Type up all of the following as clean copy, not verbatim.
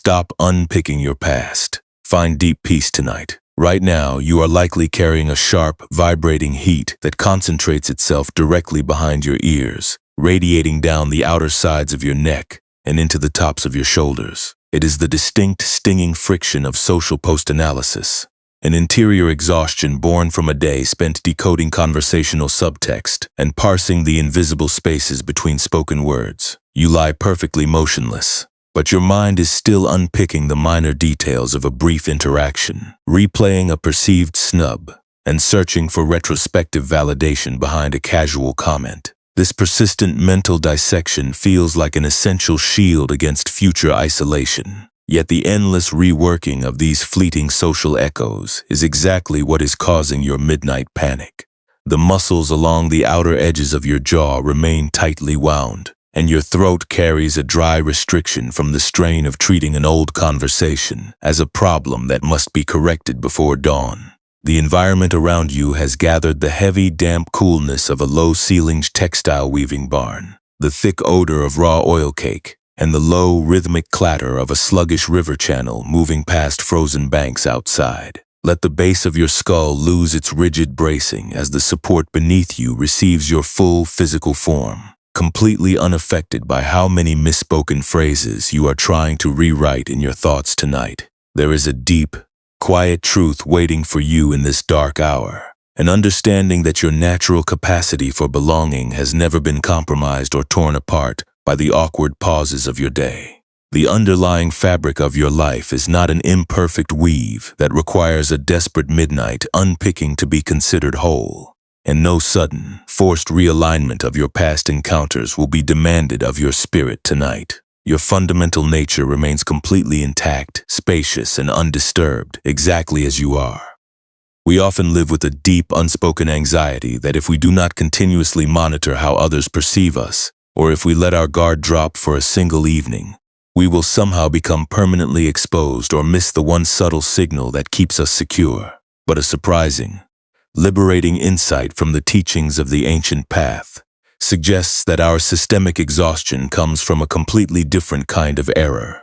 Stop unpicking your past. Find deep peace tonight. Right now, you are likely carrying a sharp, vibrating heat that concentrates itself directly behind your ears, radiating down the outer sides of your neck and into the tops of your shoulders. It is the distinct, stinging friction of social post-analysis, an interior exhaustion born from a day spent decoding conversational subtext and parsing the invisible spaces between spoken words. You lie perfectly motionless, but your mind is still unpicking the minor details of a brief interaction, replaying a perceived snub, and searching for retrospective validation behind a casual comment. This persistent mental dissection feels like an essential shield against future isolation. Yet the endless reworking of these fleeting social echoes is exactly what is causing your midnight panic. The muscles along the outer edges of your jaw remain tightly wound, and your throat carries a dry restriction from the strain of treating an old conversation as a problem that must be corrected before dawn. The environment around you has gathered the heavy, damp coolness of a low-ceilinged textile weaving barn, the thick odor of raw oil cake, and the low, rhythmic clatter of a sluggish river channel moving past frozen banks outside. Let the base of your skull lose its rigid bracing as the support beneath you receives your full physical form, completely unaffected by how many misspoken phrases you are trying to rewrite in your thoughts tonight. There is a deep, quiet truth waiting for you in this dark hour, an understanding that your natural capacity for belonging has never been compromised or torn apart by the awkward pauses of your day. The underlying fabric of your life is not an imperfect weave that requires a desperate midnight unpicking to be considered whole, and no sudden, forced realignment of your past encounters will be demanded of your spirit tonight. Your fundamental nature remains completely intact, spacious, and undisturbed, exactly as you are. We often live with a deep, unspoken anxiety that if we do not continuously monitor how others perceive us, or if we let our guard drop for a single evening, we will somehow become permanently exposed or miss the one subtle signal that keeps us secure. But a surprising, liberating insight from the teachings of the ancient path suggests that our systemic exhaustion comes from a completely different kind of error.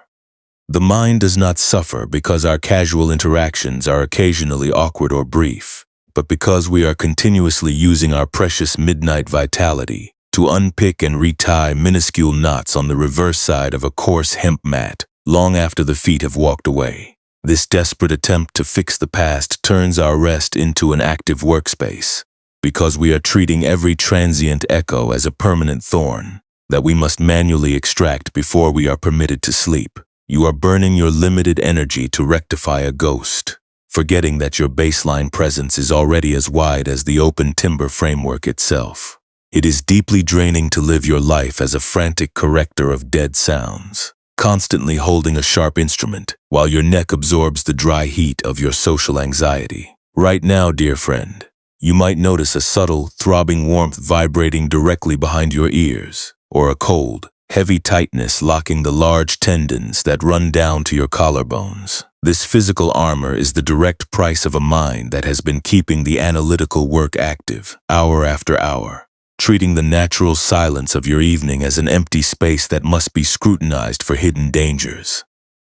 The mind does not suffer because our casual interactions are occasionally awkward or brief, but because we are continuously using our precious midnight vitality to unpick and retie minuscule knots on the reverse side of a coarse hemp mat long after the feet have walked away. This desperate attempt to fix the past turns our rest into an active workspace, because we are treating every transient echo as a permanent thorn that we must manually extract before we are permitted to sleep. You are burning your limited energy to rectify a ghost, forgetting that your baseline presence is already as wide as the open timber framework itself. It is deeply draining to live your life as a frantic corrector of dead sounds, constantly holding a sharp instrument while your neck absorbs the dry heat of your social anxiety. Right now, dear friend, you might notice a subtle, throbbing warmth vibrating directly behind your ears, or a cold, heavy tightness locking the large tendons that run down to your collarbones. This physical armor is the direct price of a mind that has been keeping the analytical work active, hour after hour, treating the natural silence of your evening as an empty space that must be scrutinized for hidden dangers.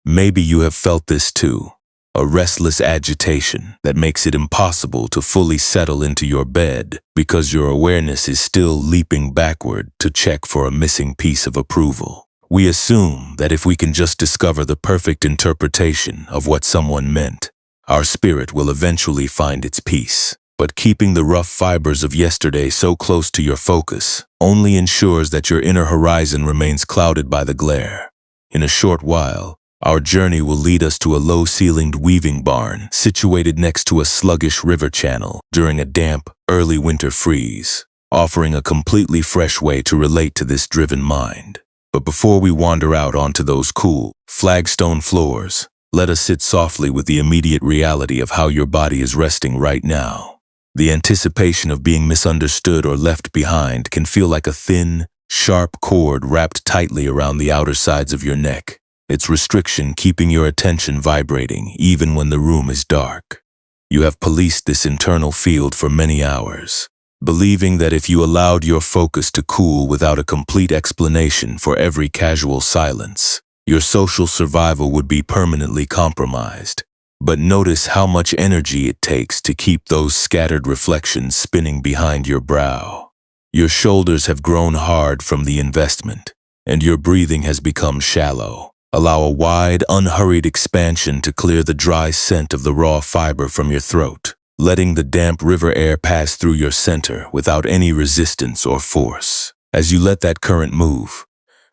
Maybe you have felt this too. A restless agitation that makes it impossible to fully settle into your bed because your awareness is still leaping backward to check for a missing piece of approval. We assume that if we can just discover the perfect interpretation of what someone meant, our spirit will eventually find its peace. But keeping the rough fibers of yesterday so close to your focus only ensures that your inner horizon remains clouded by the glare. In a short while, our journey will lead us to a low-ceilinged weaving barn situated next to a sluggish river channel during a damp, early winter freeze, offering a completely fresh way to relate to this driven mind. But before we wander out onto those cool, flagstone floors, let us sit softly with the immediate reality of how your body is resting right now. The anticipation of being misunderstood or left behind can feel like a thin, sharp cord wrapped tightly around the outer sides of your neck, its restriction keeping your attention vibrating even when the room is dark. You have policed this internal field for many hours, believing that if you allowed your focus to cool without a complete explanation for every casual silence, your social survival would be permanently compromised. But notice how much energy it takes to keep those scattered reflections spinning behind your brow. Your shoulders have grown hard from the investment, and your breathing has become shallow. Allow a wide, unhurried expansion to clear the dry scent of the raw fiber from your throat, letting the damp river air pass through your center without any resistance or force. As you let that current move,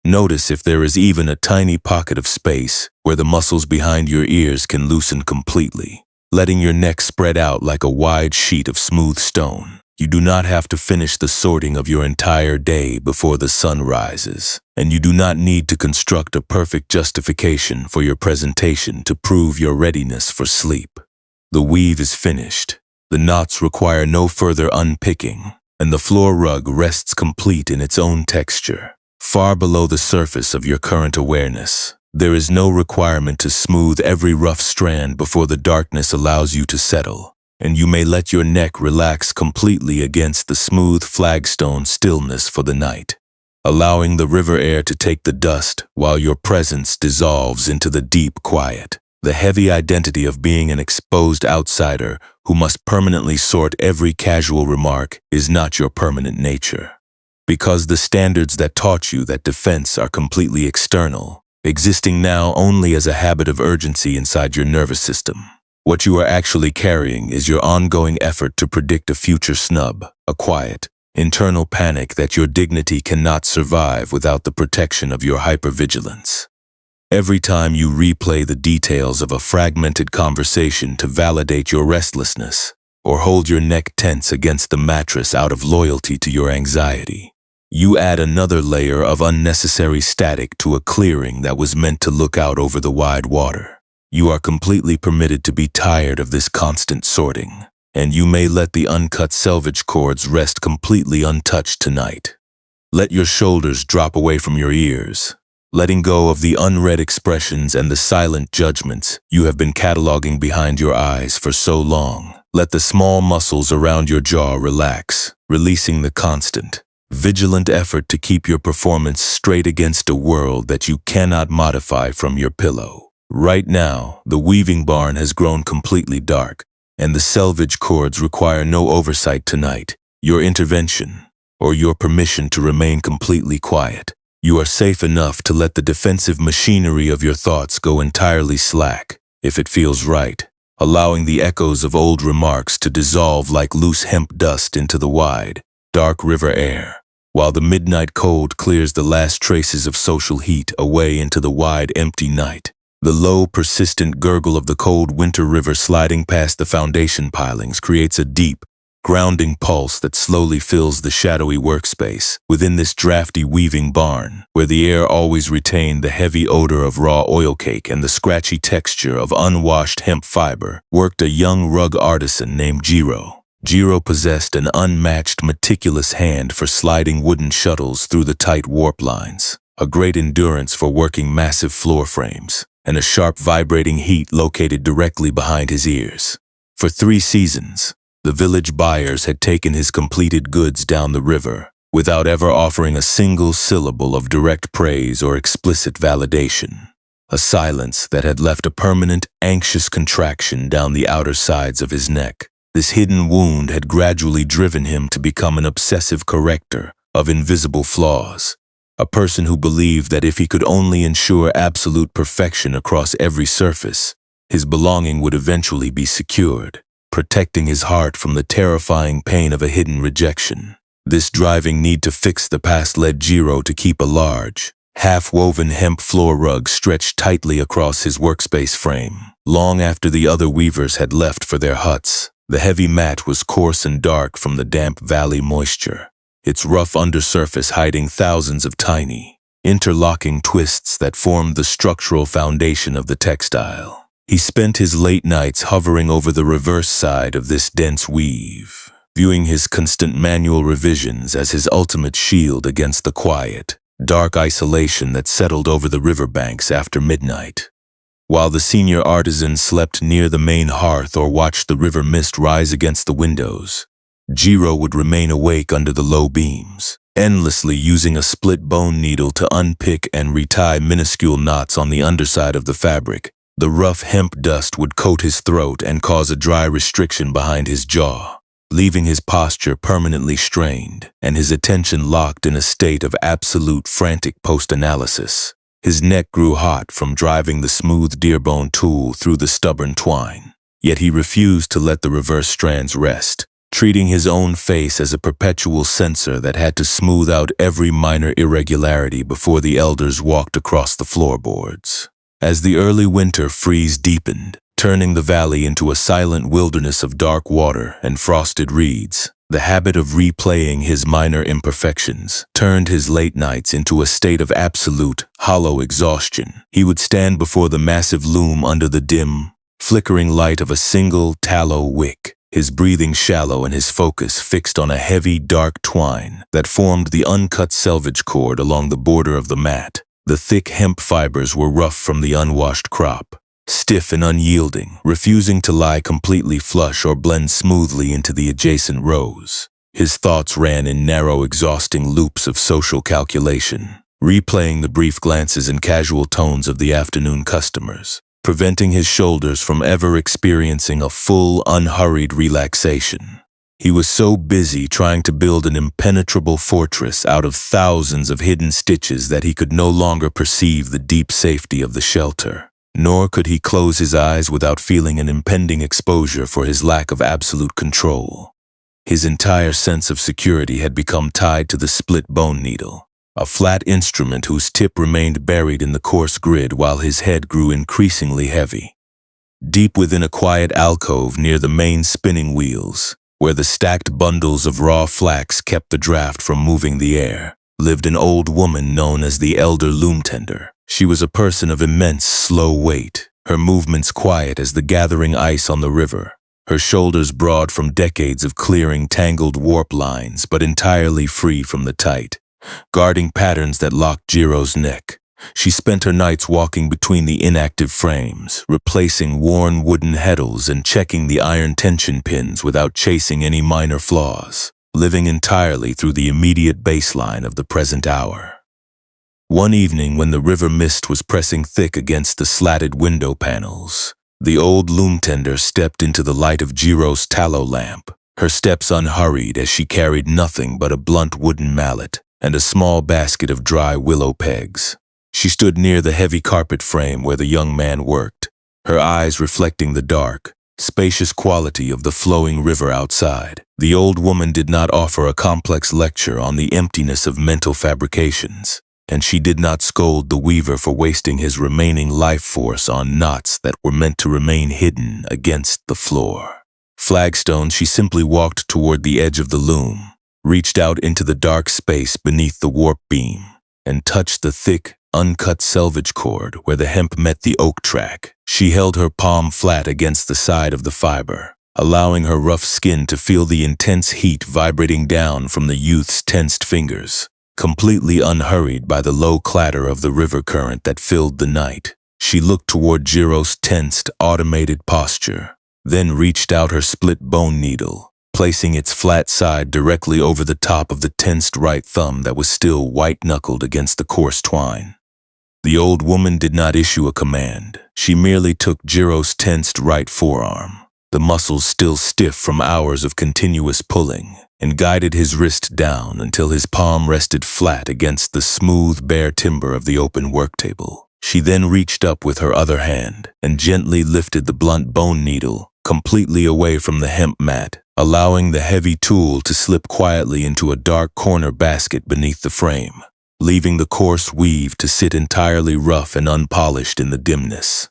notice if there is even a tiny pocket of space where the muscles behind your ears can loosen completely, letting your neck spread out like a wide sheet of smooth stone. You do not have to finish the sorting of your entire day before the sun rises, and you do not need to construct a perfect justification for your presentation to prove your readiness for sleep. The weave is finished, the knots require no further unpicking, and the floor rug rests complete in its own texture, far below the surface of your current awareness. There is no requirement to smooth every rough strand before the darkness allows you to settle, and you may let your neck relax completely against the smooth flagstone stillness for the night, allowing the river air to take the dust while your presence dissolves into the deep quiet. The heavy identity of being an exposed outsider who must permanently sort every casual remark is not your permanent nature. Because the standards that taught you that defense are completely external, existing now only as a habit of urgency inside your nervous system. What you are actually carrying is your ongoing effort to predict a future snub, a quiet, internal panic that your dignity cannot survive without the protection of your hypervigilance. Every time you replay the details of a fragmented conversation to validate your restlessness, or hold your neck tense against the mattress out of loyalty to your anxiety, you add another layer of unnecessary static to a clearing that was meant to look out over the wide water. You are completely permitted to be tired of this constant sorting, and you may let the uncut selvage cords rest completely untouched tonight. Let your shoulders drop away from your ears, letting go of the unread expressions and the silent judgments you have been cataloging behind your eyes for so long. Let the small muscles around your jaw relax, releasing the constant, vigilant effort to keep your performance straight against a world that you cannot modify from your pillow. Right now, the weaving barn has grown completely dark, and the selvage cords require no oversight tonight, your intervention, or your permission to remain completely quiet. You are safe enough to let the defensive machinery of your thoughts go entirely slack, if it feels right, allowing the echoes of old remarks to dissolve like loose hemp dust into the wide, dark river air, while the midnight cold clears the last traces of social heat away into the wide, empty night. The low, persistent gurgle of the cold winter river sliding past the foundation pilings creates a deep, grounding pulse that slowly fills the shadowy workspace. Within this drafty weaving barn, where the air always retained the heavy odor of raw oil cake and the scratchy texture of unwashed hemp fiber, worked a young rug artisan named Jiro. Jiro possessed an unmatched, meticulous hand for sliding wooden shuttles through the tight warp lines, a great endurance for working massive floor frames, and a sharp vibrating heat located directly behind his ears. For 3 seasons, the village buyers had taken his completed goods down the river, without ever offering a single syllable of direct praise or explicit validation. A silence that had left a permanent, anxious contraction down the outer sides of his neck. This hidden wound had gradually driven him to become an obsessive corrector of invisible flaws, a person who believed that if he could only ensure absolute perfection across every surface, his belonging would eventually be secured, protecting his heart from the terrifying pain of a hidden rejection. This driving need to fix the past led Jiro to keep a large, half-woven hemp floor rug stretched tightly across his workspace frame. Long after the other weavers had left for their huts, the heavy mat was coarse and dark from the damp valley moisture, its rough undersurface hiding thousands of tiny, interlocking twists that formed the structural foundation of the textile. He spent his late nights hovering over the reverse side of this dense weave, viewing his constant manual revisions as his ultimate shield against the quiet, dark isolation that settled over the riverbanks after midnight. While the senior artisan slept near the main hearth or watched the river mist rise against the windows, Jiro would remain awake under the low beams, endlessly using a split bone needle to unpick and retie minuscule knots on the underside of the fabric. The rough hemp dust would coat his throat and cause a dry restriction behind his jaw, leaving his posture permanently strained and his attention locked in a state of absolute frantic post-analysis. His neck grew hot from driving the smooth deerbone tool through the stubborn twine, yet he refused to let the reverse strands rest, treating his own face as a perpetual sensor that had to smooth out every minor irregularity before the elders walked across the floorboards. As the early winter freeze deepened, turning the valley into a silent wilderness of dark water and frosted reeds, the habit of replaying his minor imperfections turned his late nights into a state of absolute, hollow exhaustion. He would stand before the massive loom under the dim, flickering light of a single tallow wick, his breathing shallow and his focus fixed on a heavy, dark twine that formed the uncut selvage cord along the border of the mat. The thick hemp fibers were rough from the unwashed crop, stiff and unyielding, refusing to lie completely flush or blend smoothly into the adjacent rows. His thoughts ran in narrow, exhausting loops of social calculation, replaying the brief glances and casual tones of the afternoon customers, preventing his shoulders from ever experiencing a full, unhurried relaxation. He was so busy trying to build an impenetrable fortress out of thousands of hidden stitches that he could no longer perceive the deep safety of the shelter. Nor could he close his eyes without feeling an impending exposure for his lack of absolute control. His entire sense of security had become tied to the split bone needle, a flat instrument whose tip remained buried in the coarse grid while his head grew increasingly heavy. Deep within a quiet alcove near the main spinning wheels, where the stacked bundles of raw flax kept the draft from moving the air, lived an old woman known as the elder loom tender. She was a person of immense, slow weight, her movements quiet as the gathering ice on the river, her shoulders broad from decades of clearing tangled warp lines but entirely free from the tight, guarding patterns that locked Jiro's neck. She spent her nights walking between the inactive frames, replacing worn wooden heddles and checking the iron tension pins without chasing any minor flaws, living entirely through the immediate baseline of the present hour. One evening when the river mist was pressing thick against the slatted window panels, the old loom tender stepped into the light of Jiro's tallow lamp, her steps unhurried as she carried nothing but a blunt wooden mallet and a small basket of dry willow pegs. She stood near the heavy carpet frame where the young man worked, her eyes reflecting the dark, spacious quality of the flowing river outside. The old woman did not offer a complex lecture on the emptiness of mental fabrications, and she did not scold the weaver for wasting his remaining life force on knots that were meant to remain hidden against the floor. Flagstone, she simply walked toward the edge of the loom, reached out into the dark space beneath the warp beam, and touched the thick, uncut selvage cord where the hemp met the oak track. She held her palm flat against the side of the fiber, allowing her rough skin to feel the intense heat vibrating down from the youth's tensed fingers. Completely unhurried by the low clatter of the river current that filled the night, she looked toward Jiro's tensed, automated posture, then reached out her split bone needle, placing its flat side directly over the top of the tensed right thumb that was still white-knuckled against the coarse twine. The old woman did not issue a command. She merely took Jiro's tensed right forearm, the muscles still stiff from hours of continuous pulling, and guided his wrist down until his palm rested flat against the smooth, bare timber of the open worktable. She then reached up with her other hand and gently lifted the blunt bone needle completely away from the hemp mat, allowing the heavy tool to slip quietly into a dark corner basket beneath the frame, leaving the coarse weave to sit entirely rough and unpolished in the dimness.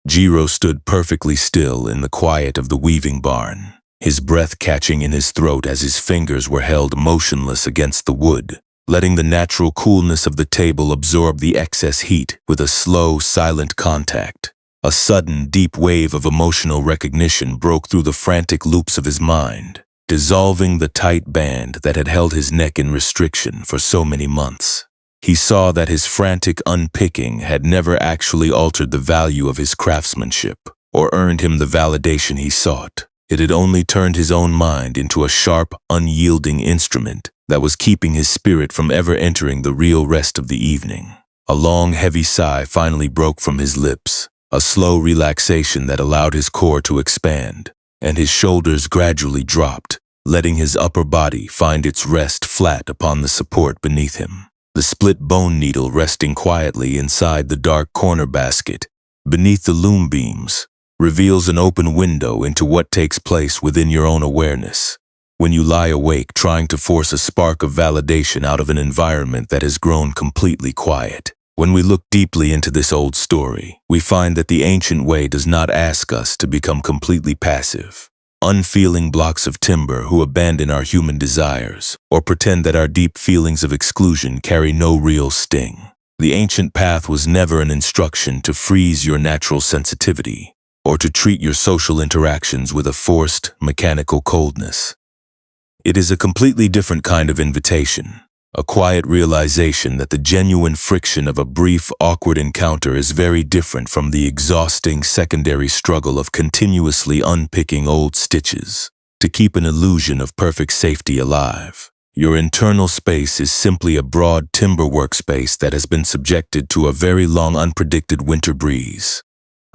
Jiro stood perfectly still in the quiet of the weaving barn, his breath catching in his throat as his fingers were held motionless against the wood, letting the natural coolness of the table absorb the excess heat with a slow, silent contact. A sudden, deep wave of emotional recognition broke through the frantic loops of his mind, dissolving the tight band that had held his neck in restriction for so many months. He saw that his frantic unpicking had never actually altered the value of his craftsmanship or earned him the validation he sought. It had only turned his own mind into a sharp, unyielding instrument that was keeping his spirit from ever entering the real rest of the evening. A long, heavy sigh finally broke from his lips, a slow relaxation that allowed his core to expand, and his shoulders gradually dropped, letting his upper body find its rest flat upon the support beneath him. The split bone needle resting quietly inside the dark corner basket, beneath the loom beams, reveals an open window into what takes place within your own awareness. When you lie awake trying to force a spark of validation out of an environment that has grown completely quiet. When we look deeply into this old story, we find that the ancient way does not ask us to become completely passive, unfeeling blocks of timber who abandon our human desires or pretend that our deep feelings of exclusion carry no real sting. The ancient path was never an instruction to freeze your natural sensitivity or to treat your social interactions with a forced, mechanical coldness. It is a completely different kind of invitation, a quiet realization that the genuine friction of a brief, awkward encounter is very different from the exhausting secondary struggle of continuously unpicking old stitches to keep an illusion of perfect safety alive. Your internal space is simply a broad timber workspace that has been subjected to a very long, unpredicted winter breeze,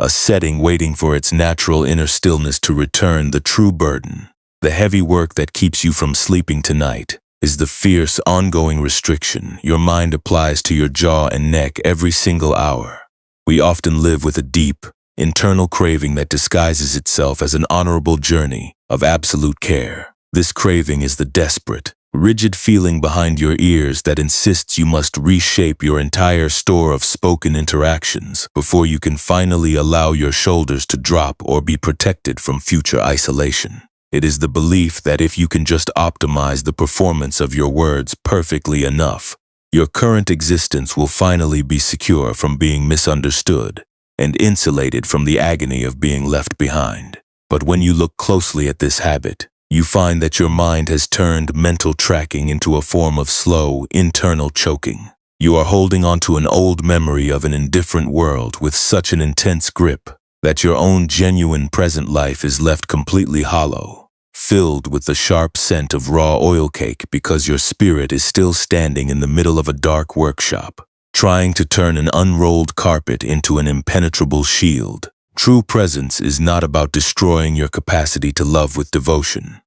a setting waiting for its natural inner stillness to return. The true burden, the heavy work that keeps you from sleeping tonight, is the fierce, ongoing restriction your mind applies to your jaw and neck every single hour. We often live with a deep, internal craving that disguises itself as an honorable journey of absolute care. This craving is the desperate, rigid feeling behind your ears that insists you must reshape your entire store of spoken interactions before you can finally allow your shoulders to drop or be protected from future isolation. It is the belief that if you can just optimize the performance of your words perfectly enough, your current existence will finally be secure from being misunderstood and insulated from the agony of being left behind. But when you look closely at this habit, you find that your mind has turned mental tracking into a form of slow, internal choking. You are holding onto an old memory of an indifferent world with such an intense grip that your own genuine present life is left completely hollow, filled with the sharp scent of raw oil cake because your spirit is still standing in the middle of a dark workshop, trying to turn an unrolled carpet into an impenetrable shield. True presence is not about destroying your capacity to love with devotion,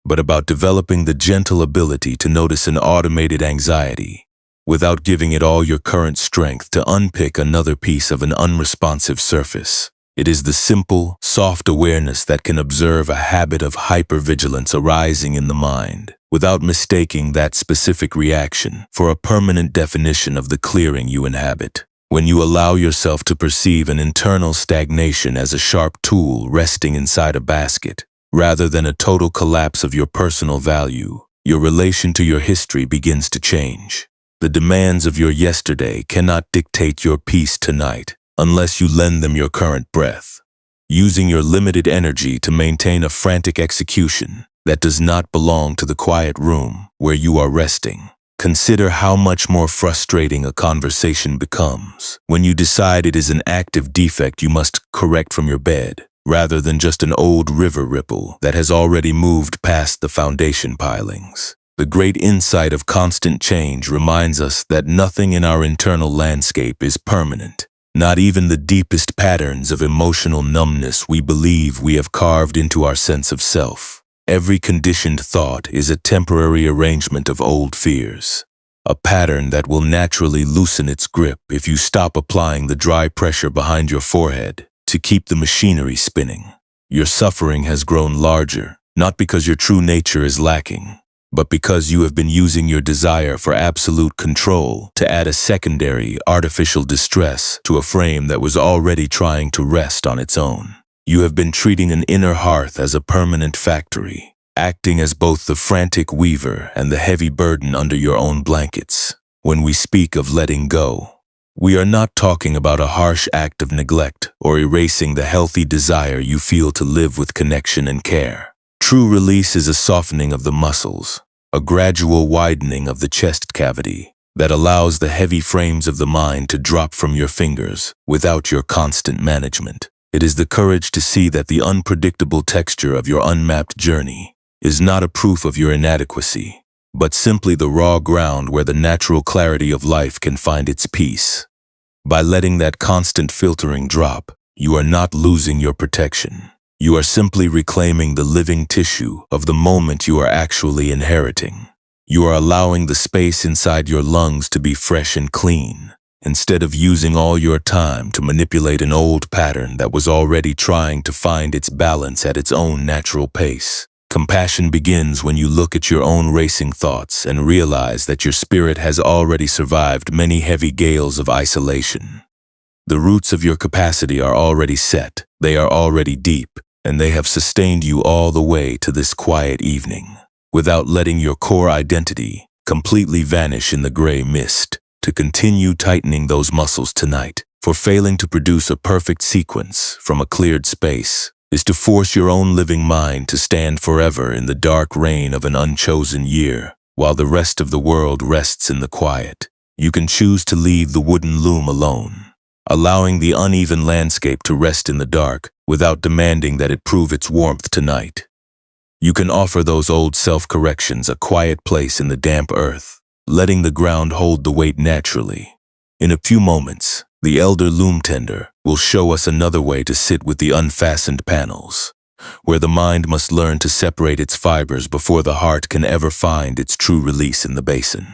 but about developing the gentle ability to notice an automated anxiety without giving it all your current strength to unpick another piece of an unresponsive surface. It is the simple, soft awareness that can observe a habit of hypervigilance arising in the mind, without mistaking that specific reaction for a permanent definition of the clearing you inhabit. When you allow yourself to perceive an internal stagnation as a sharp tool resting inside a basket, rather than a total collapse of your personal value, your relation to your history begins to change. The demands of your yesterday cannot dictate your peace tonight, unless you lend them your current breath, using your limited energy to maintain a frantic execution that does not belong to the quiet room where you are resting. Consider how much more frustrating a conversation becomes when you decide it is an active defect you must correct from your bed, rather than just an old river ripple that has already moved past the foundation pilings. The great insight of constant change reminds us that nothing in our internal landscape is permanent. Not even the deepest patterns of emotional numbness we believe we have carved into our sense of self. Every conditioned thought is a temporary arrangement of old fears, a pattern that will naturally loosen its grip if you stop applying the dry pressure behind your forehead to keep the machinery spinning. Your suffering has grown larger, not because your true nature is lacking, but because you have been using your desire for absolute control to add a secondary, artificial distress to a frame that was already trying to rest on its own. You have been treating an inner hearth as a permanent factory, acting as both the frantic weaver and the heavy burden under your own blankets. When we speak of letting go, we are not talking about a harsh act of neglect or erasing the healthy desire you feel to live with connection and care. True release is a softening of the muscles, a gradual widening of the chest cavity that allows the heavy frames of the mind to drop from your fingers without your constant management. It is the courage to see that the unpredictable texture of your unmapped journey is not a proof of your inadequacy, but simply the raw ground where the natural clarity of life can find its peace. By letting that constant filtering drop, you are not losing your protection. You are simply reclaiming the living tissue of the moment you are actually inheriting. You are allowing the space inside your lungs to be fresh and clean, instead of using all your time to manipulate an old pattern that was already trying to find its balance at its own natural pace. Compassion begins when you look at your own racing thoughts and realize that your spirit has already survived many heavy gales of isolation. The roots of your capacity are already set, they are already deep, and they have sustained you all the way to this quiet evening, without letting your core identity completely vanish in the gray mist. To continue tightening those muscles tonight, for failing to produce a perfect sequence from a cleared space, is to force your own living mind to stand forever in the dark rain of an unchosen year, while the rest of the world rests in the quiet. You can choose to leave the wooden loom alone, allowing the uneven landscape to rest in the dark without demanding that it prove its warmth tonight. You can offer those old self-corrections a quiet place in the damp earth, letting the ground hold the weight naturally. In a few moments, the elder loom tender will show us another way to sit with the unfastened panels, where the mind must learn to separate its fibers before the heart can ever find its true release in the basin.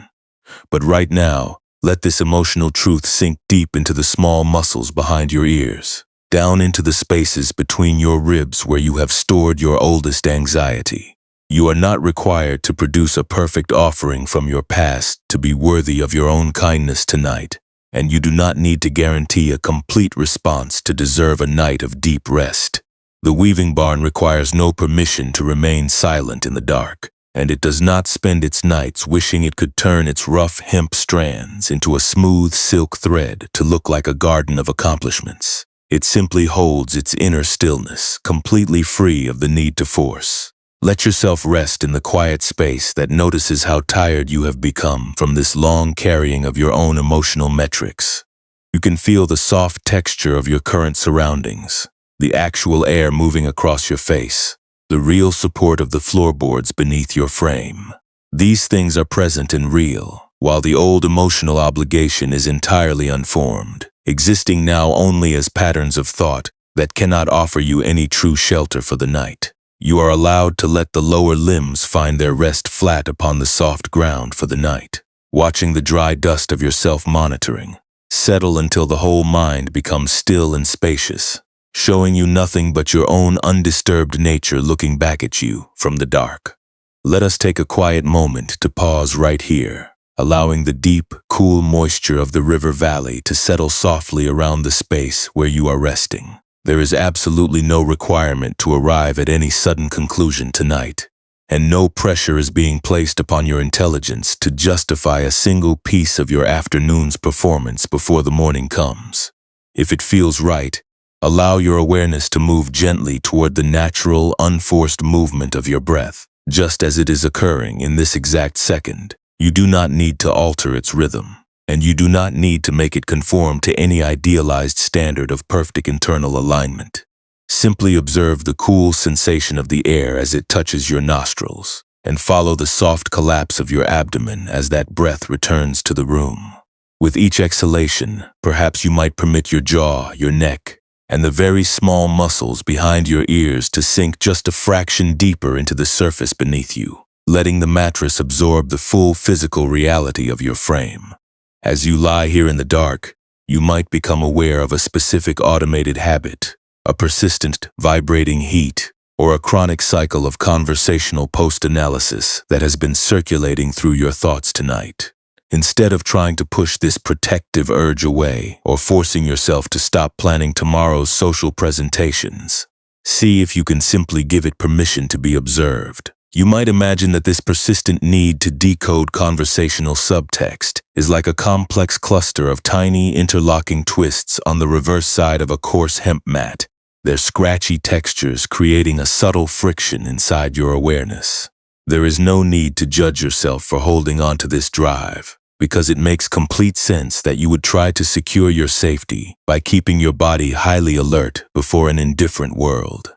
But right now, let this emotional truth sink deep into the small muscles behind your ears, down into the spaces between your ribs where you have stored your oldest anxiety. You are not required to produce a perfect offering from your past to be worthy of your own kindness tonight, and you do not need to guarantee a complete response to deserve a night of deep rest. The weaving barn requires no permission to remain silent in the dark, and it does not spend its nights wishing it could turn its rough hemp strands into a smooth silk thread to look like a garden of accomplishments. It simply holds its inner stillness, completely free of the need to force. Let yourself rest in the quiet space that notices how tired you have become from this long carrying of your own emotional metrics. You can feel the soft texture of your current surroundings, the actual air moving across your face, the real support of the floorboards beneath your frame. These things are present and real, while the old emotional obligation is entirely unformed, existing now only as patterns of thought that cannot offer you any true shelter for the night. You are allowed to let the lower limbs find their rest flat upon the soft ground for the night, watching the dry dust of your self-monitoring settle until the whole mind becomes still and spacious, showing you nothing but your own undisturbed nature looking back at you from the dark. Let us take a quiet moment to pause right here, allowing the deep, cool moisture of the river valley to settle softly around the space where you are resting. There is absolutely no requirement to arrive at any sudden conclusion tonight, and no pressure is being placed upon your intelligence to justify a single piece of your afternoon's performance before the morning comes. If it feels right, allow your awareness to move gently toward the natural, unforced movement of your breath, just as it is occurring in this exact second. You do not need to alter its rhythm, and you do not need to make it conform to any idealized standard of perfect internal alignment. Simply observe the cool sensation of the air as it touches your nostrils, and follow the soft collapse of your abdomen as that breath returns to the room. With each exhalation, perhaps you might permit your jaw, your neck, and the very small muscles behind your ears to sink just a fraction deeper into the surface beneath you, letting the mattress absorb the full physical reality of your frame. As you lie here in the dark, you might become aware of a specific automated habit, a persistent, vibrating heat, or a chronic cycle of conversational post-analysis that has been circulating through your thoughts tonight. Instead of trying to push this protective urge away or forcing yourself to stop planning tomorrow's social presentations, see if you can simply give it permission to be observed. You might imagine that this persistent need to decode conversational subtext is like a complex cluster of tiny interlocking twists on the reverse side of a coarse hemp mat, their scratchy textures creating a subtle friction inside your awareness. There is no need to judge yourself for holding on to this drive. because it makes complete sense that you would try to secure your safety by keeping your body highly alert before an indifferent world.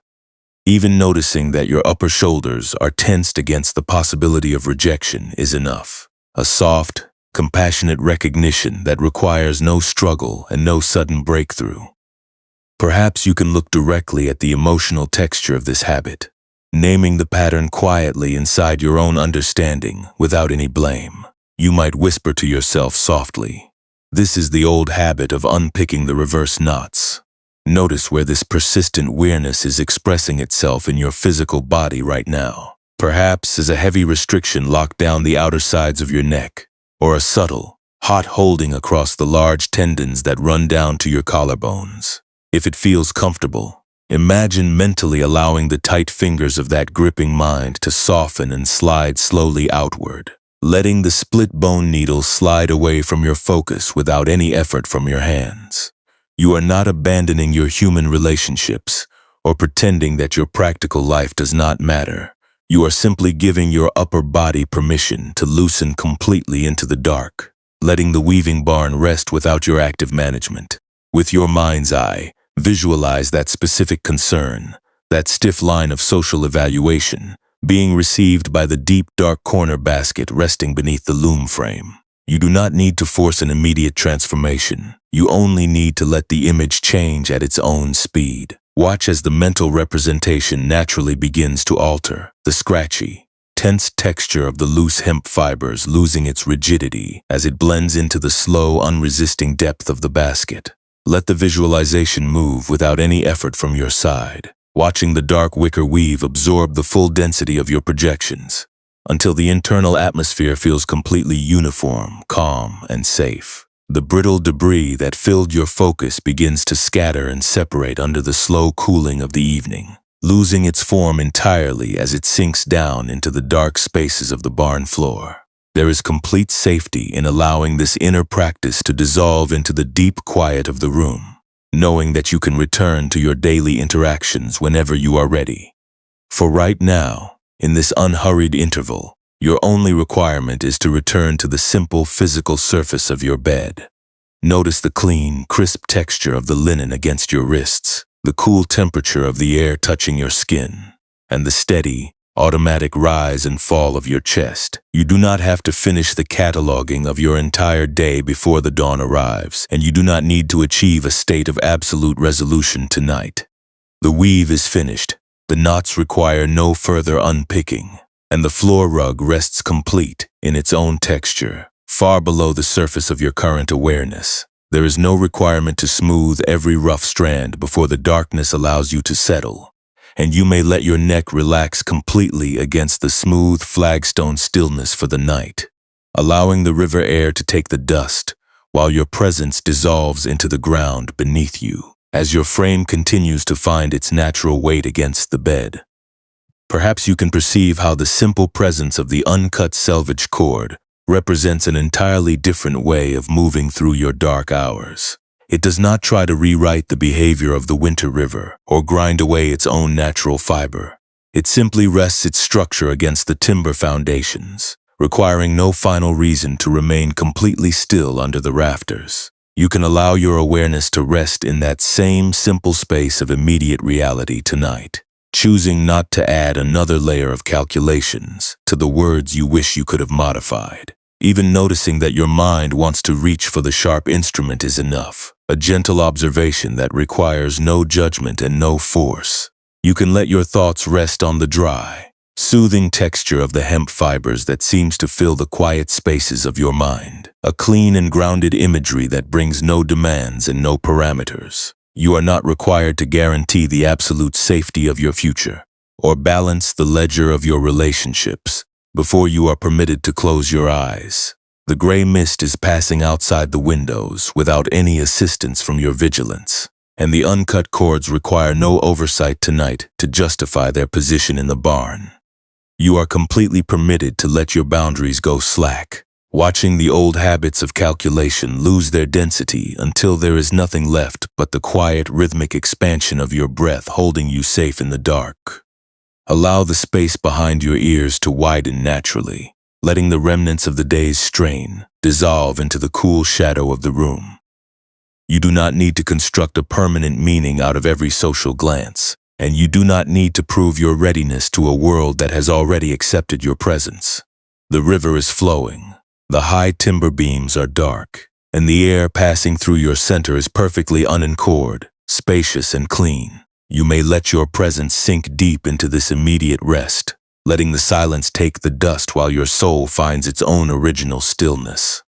Even noticing that your upper shoulders are tensed against the possibility of rejection is enough. A soft, compassionate recognition that requires no struggle and no sudden breakthrough. Perhaps you can look directly at the emotional texture of this habit, naming the pattern quietly inside your own understanding without any blame. You might whisper to yourself softly, "This is the old habit of unpicking the reverse knots." Notice where this persistent weariness is expressing itself in your physical body right now. Perhaps as a heavy restriction locked down the outer sides of your neck, or a subtle, hot holding across the large tendons that run down to your collarbones. If it feels comfortable, imagine mentally allowing the tight fingers of that gripping mind to soften and slide slowly outward, letting the split bone needle slide away from your focus without any effort from your hands. You are not abandoning your human relationships or pretending that your practical life does not matter. You are simply giving your upper body permission to loosen completely into the dark, letting the weaving barn rest without your active management. With your mind's eye, visualize that specific concern, that stiff line of social evaluation, being received by the deep dark corner basket resting beneath the loom frame. You do not need to force an immediate transformation. You only need to let the image change at its own speed. Watch as the mental representation naturally begins to alter, the scratchy, tense texture of the loose hemp fibers losing its rigidity as it blends into the slow, unresisting depth of the basket. Let the visualization move without any effort from your side, watching the dark wicker weave absorb the full density of your projections, until the internal atmosphere feels completely uniform, calm, and safe. The brittle debris that filled your focus begins to scatter and separate under the slow cooling of the evening, losing its form entirely as it sinks down into the dark spaces of the barn floor. There is complete safety in allowing this inner practice to dissolve into the deep quiet of the room, knowing that you can return to your daily interactions whenever you are ready. For right now, in this unhurried interval, your only requirement is to return to the simple physical surface of your bed. Notice the clean, crisp texture of the linen against your wrists, the cool temperature of the air touching your skin, and the steady, automatic rise and fall of your chest. You do not have to finish the cataloging of your entire day before the dawn arrives, and you do not need to achieve a state of absolute resolution tonight. The weave is finished, the knots require no further unpicking, and the floor rug rests complete in its own texture, far below the surface of your current awareness. There is no requirement to smooth every rough strand before the darkness allows you to settle, and you may let your neck relax completely against the smooth flagstone stillness for the night, allowing the river air to take the dust while your presence dissolves into the ground beneath you as your frame continues to find its natural weight against the bed. Perhaps you can perceive how the simple presence of the uncut selvage cord represents an entirely different way of moving through your dark hours. It does not try to rewrite the behavior of the winter river or grind away its own natural fiber. It simply rests its structure against the timber foundations, requiring no final reason to remain completely still under the rafters. You can allow your awareness to rest in that same simple space of immediate reality tonight, choosing not to add another layer of calculations to the words you wish you could have modified. Even noticing that your mind wants to reach for the sharp instrument is enough, a gentle observation that requires no judgment and no force. You can let your thoughts rest on the dry, soothing texture of the hemp fibers that seems to fill the quiet spaces of your mind, a clean and grounded imagery that brings no demands and no parameters. You are not required to guarantee the absolute safety of your future or balance the ledger of your relationships before you are permitted to close your eyes. The gray mist is passing outside the windows without any assistance from your vigilance, and the uncut cords require no oversight tonight to justify their position in the barn. You are completely permitted to let your boundaries go slack, watching the old habits of calculation lose their density until there is nothing left but the quiet, rhythmic expansion of your breath holding you safe in the dark. Allow the space behind your ears to widen naturally, letting the remnants of the day's strain dissolve into the cool shadow of the room. You do not need to construct a permanent meaning out of every social glance, and you do not need to prove your readiness to a world that has already accepted your presence. The river is flowing, the high timber beams are dark, and the air passing through your center is perfectly unencored, spacious and clean. You may let your presence sink deep into this immediate rest, letting the silence take the dust while your soul finds its own original stillness.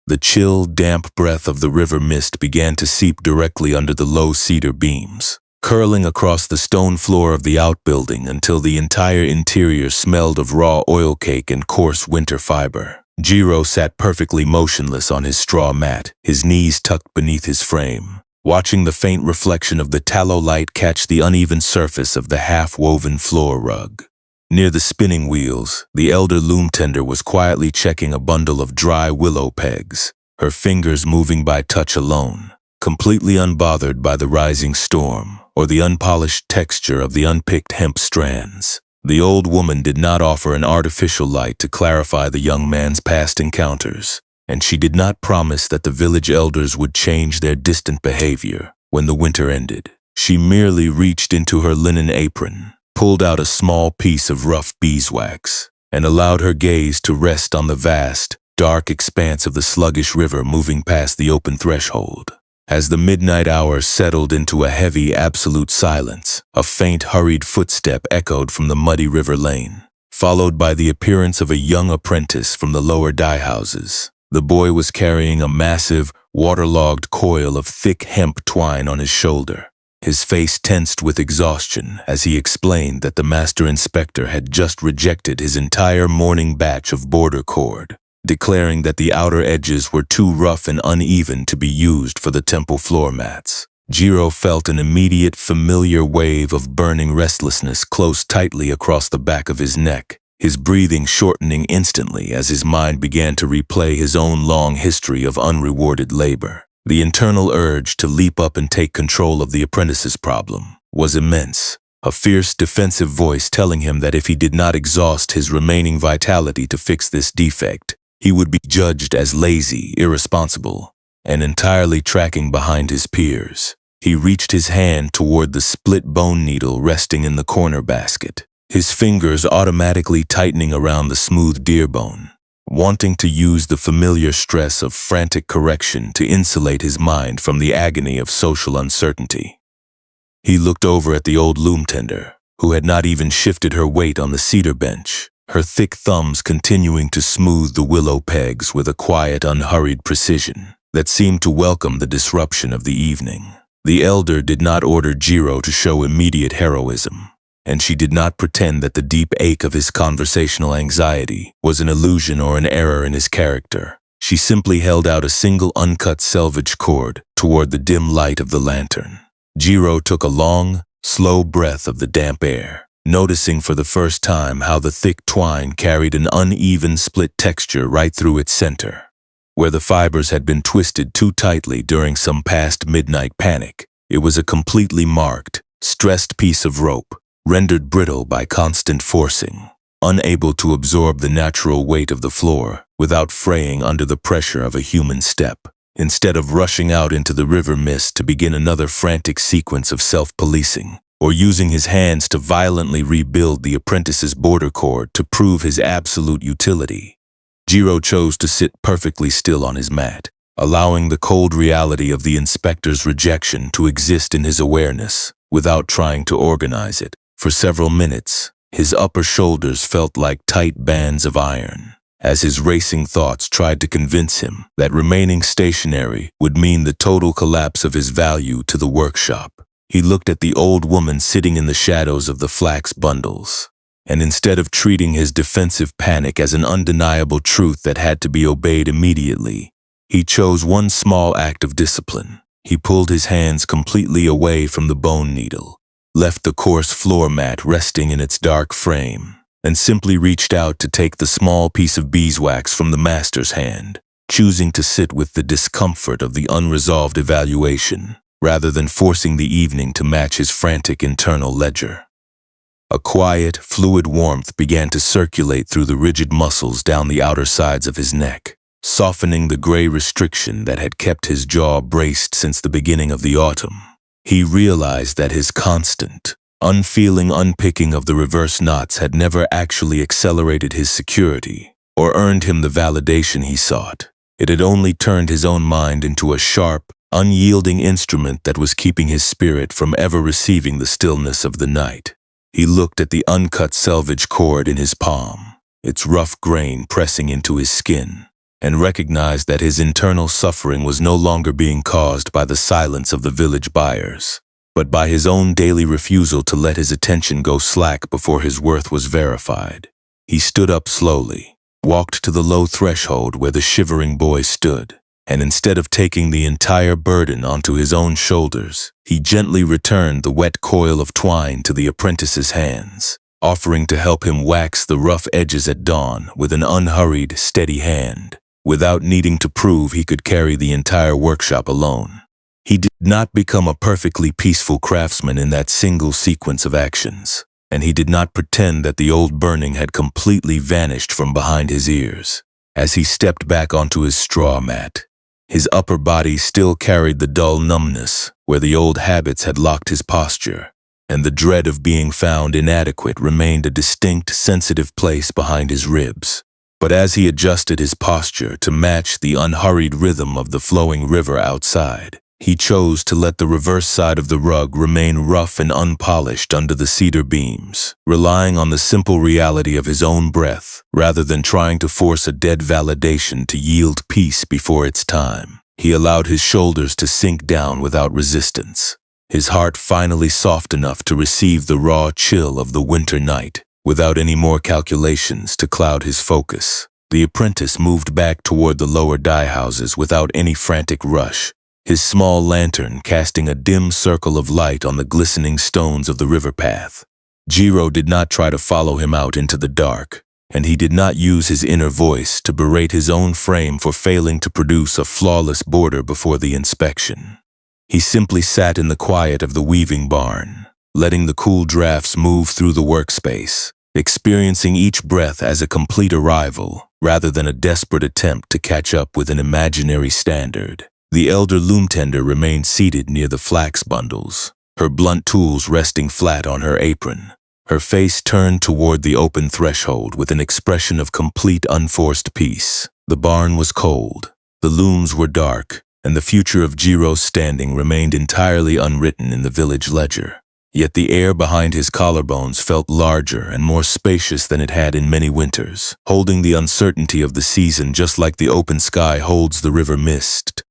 The chill, damp breath of the river mist began to seep directly under the low cedar beams, curling across the stone floor of the outbuilding until the entire interior smelled of raw oil cake and coarse winter fiber. Jiro sat perfectly motionless on his straw mat, his knees tucked beneath his frame, watching the faint reflection of the tallow light catch the uneven surface of the half-woven floor rug. Near the spinning wheels, the elder loom tender was quietly checking a bundle of dry willow pegs, her fingers moving by touch alone, completely unbothered by the rising storm or the unpolished texture of the unpicked hemp strands. The old woman did not offer an artificial light to clarify the young man's past encounters, and she did not promise that the village elders would change their distant behavior when the winter ended. She merely reached into her linen apron, pulled out a small piece of rough beeswax, and allowed her gaze to rest on the vast, dark expanse of the sluggish river moving past the open threshold. As the midnight hours settled into a heavy, absolute silence, a faint, hurried footstep echoed from the muddy river lane, followed by the appearance of a young apprentice from the lower dye houses. The boy was carrying a massive, waterlogged coil of thick hemp twine on his shoulder, his face tensed with exhaustion as he explained that the master inspector had just rejected his entire morning batch of border cord, declaring that the outer edges were too rough and uneven to be used for the temple floor mats. Jiro felt an immediate, familiar wave of burning restlessness close tightly across the back of his neck, his breathing shortening instantly as his mind began to replay his own long history of unrewarded labor. The internal urge to leap up and take control of the apprentice's problem was immense, a fierce defensive voice telling him that if he did not exhaust his remaining vitality to fix this defect, he would be judged as lazy, irresponsible, and entirely tracking behind his peers. He reached his hand toward the split bone needle resting in the corner basket, his fingers automatically tightening around the smooth deer bone, wanting to use the familiar stress of frantic correction to insulate his mind from the agony of social uncertainty. He looked over at the old loom tender, who had not even shifted her weight on the cedar bench, her thick thumbs continuing to smooth the willow pegs with a quiet, unhurried precision that seemed to welcome the disruption of the evening. The elder did not order Jiro to show immediate heroism, and she did not pretend that the deep ache of his conversational anxiety was an illusion or an error in his character. She simply held out a single uncut selvage cord toward the dim light of the lantern. Jiro took a long, slow breath of the damp air, noticing for the first time how the thick twine carried an uneven split texture right through its center. Where the fibers had been twisted too tightly during some past midnight panic, it was a completely marked, stressed piece of rope, rendered brittle by constant forcing, unable to absorb the natural weight of the floor without fraying under the pressure of a human step. Instead of rushing out into the river mist to begin another frantic sequence of self-policing, or using his hands to violently rebuild the apprentice's border cord to prove his absolute utility, Jiro chose to sit perfectly still on his mat, allowing the cold reality of the inspector's rejection to exist in his awareness without trying to organize it. For several minutes, his upper shoulders felt like tight bands of iron, as his racing thoughts tried to convince him that remaining stationary would mean the total collapse of his value to the workshop. He looked at the old woman sitting in the shadows of the flax bundles, and instead of treating his defensive panic as an undeniable truth that had to be obeyed immediately, he chose one small act of discipline. He pulled his hands completely away from the bone needle, left the coarse floor mat resting in its dark frame, and simply reached out to take the small piece of beeswax from the master's hand, choosing to sit with the discomfort of the unresolved evaluation, rather than forcing the evening to match his frantic internal ledger. A quiet, fluid warmth began to circulate through the rigid muscles down the outer sides of his neck, softening the gray restriction that had kept his jaw braced since the beginning of the autumn. He realized that his constant, unfeeling unpicking of the reverse knots had never actually accelerated his security or earned him the validation he sought. It had only turned his own mind into a sharp, unyielding instrument that was keeping his spirit from ever receiving the stillness of the night. He looked at the uncut selvage cord in his palm, its rough grain pressing into his skin, and recognized that his internal suffering was no longer being caused by the silence of the village buyers, but by his own daily refusal to let his attention go slack before his worth was verified. He stood up slowly, walked to the low threshold where the shivering boy stood, and instead of taking the entire burden onto his own shoulders, he gently returned the wet coil of twine to the apprentice's hands, offering to help him wax the rough edges at dawn with an unhurried, steady hand, without needing to prove he could carry the entire workshop alone. He did not become a perfectly peaceful craftsman in that single sequence of actions, and he did not pretend that the old burning had completely vanished from behind his ears. As he stepped back onto his straw mat, his upper body still carried the dull numbness where the old habits had locked his posture, and the dread of being found inadequate remained a distinct, sensitive place behind his ribs. But as he adjusted his posture to match the unhurried rhythm of the flowing river outside, he chose to let the reverse side of the rug remain rough and unpolished under the cedar beams, relying on the simple reality of his own breath, rather than trying to force a dead validation to yield peace before its time. He allowed his shoulders to sink down without resistance, his heart finally soft enough to receive the raw chill of the winter night, without any more calculations to cloud his focus. The apprentice moved back toward the lower dye houses without any frantic rush, his small lantern casting a dim circle of light on the glistening stones of the river path. Jiro did not try to follow him out into the dark, and he did not use his inner voice to berate his own frame for failing to produce a flawless border before the inspection. He simply sat in the quiet of the weaving barn, letting the cool drafts move through the workspace, experiencing each breath as a complete arrival rather than a desperate attempt to catch up with an imaginary standard. The elder loom tender remained seated near the flax bundles, her blunt tools resting flat on her apron, her face turned toward the open threshold with an expression of complete unforced peace. The barn was cold, the looms were dark, and the future of Jiro's standing remained entirely unwritten in the village ledger. Yet the air behind his collarbones felt larger and more spacious than it had in many winters, holding the uncertainty of the season just like the open sky holds the river mist.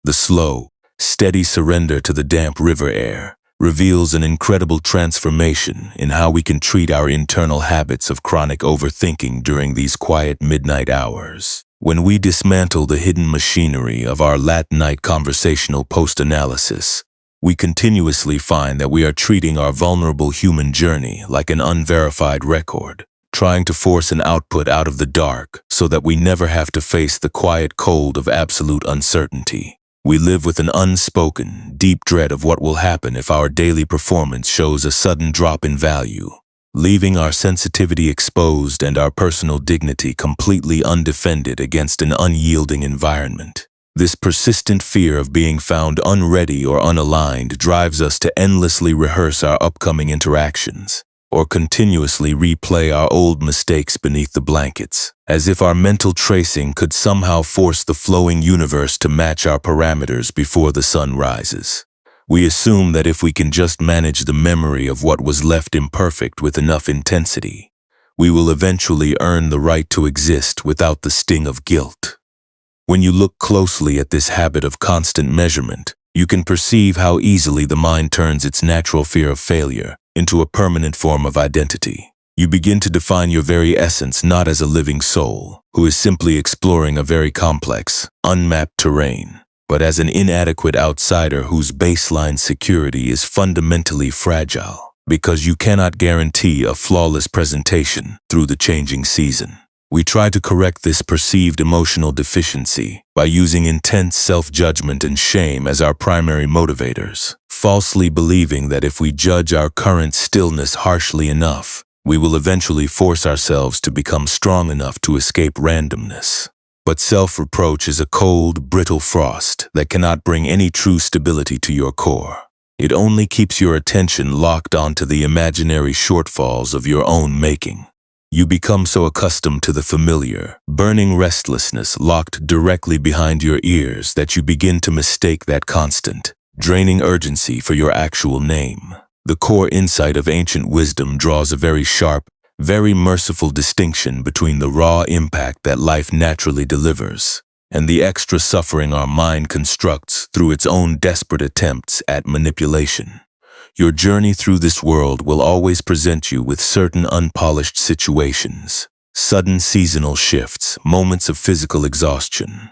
The slow, steady surrender to the damp river air reveals an incredible transformation in how we can treat our internal habits of chronic overthinking during these quiet midnight hours. When we dismantle the hidden machinery of our late-night conversational post-analysis, we continuously find that we are treating our vulnerable human journey like an unverified record, trying to force an output out of the dark so that we never have to face the quiet cold of absolute uncertainty. We live with an unspoken, deep dread of what will happen if our daily performance shows a sudden drop in value, leaving our sensitivity exposed and our personal dignity completely undefended against an unyielding environment. This persistent fear of being found unready or unaligned drives us to endlessly rehearse our upcoming interactions, or continuously replay our old mistakes beneath the blankets, as if our mental tracing could somehow force the flowing universe to match our parameters before the sun rises. We assume that if we can just manage the memory of what was left imperfect with enough intensity, we will eventually earn the right to exist without the sting of guilt. When you look closely at this habit of constant measurement, you can perceive how easily the mind turns its natural fear of failure into a permanent form of identity. You begin to define your very essence not as a living soul, who is simply exploring a very complex, unmapped terrain, but as an inadequate outsider whose baseline security is fundamentally fragile, because you cannot guarantee a flawless presentation through the changing season. We try to correct this perceived emotional deficiency by using intense self-judgment and shame as our primary motivators, falsely believing that if we judge our current stillness harshly enough, we will eventually force ourselves to become strong enough to escape randomness. But self-reproach is a cold, brittle frost that cannot bring any true stability to your core. It only keeps your attention locked onto the imaginary shortfalls of your own making. You become so accustomed to the familiar, burning restlessness locked directly behind your ears that you begin to mistake that constant, draining urgency for your actual name. The core insight of ancient wisdom draws a very sharp, very merciful distinction between the raw impact that life naturally delivers and the extra suffering our mind constructs through its own desperate attempts at manipulation. Your journey through this world will always present you with certain unpolished situations, sudden seasonal shifts, moments of physical exhaustion,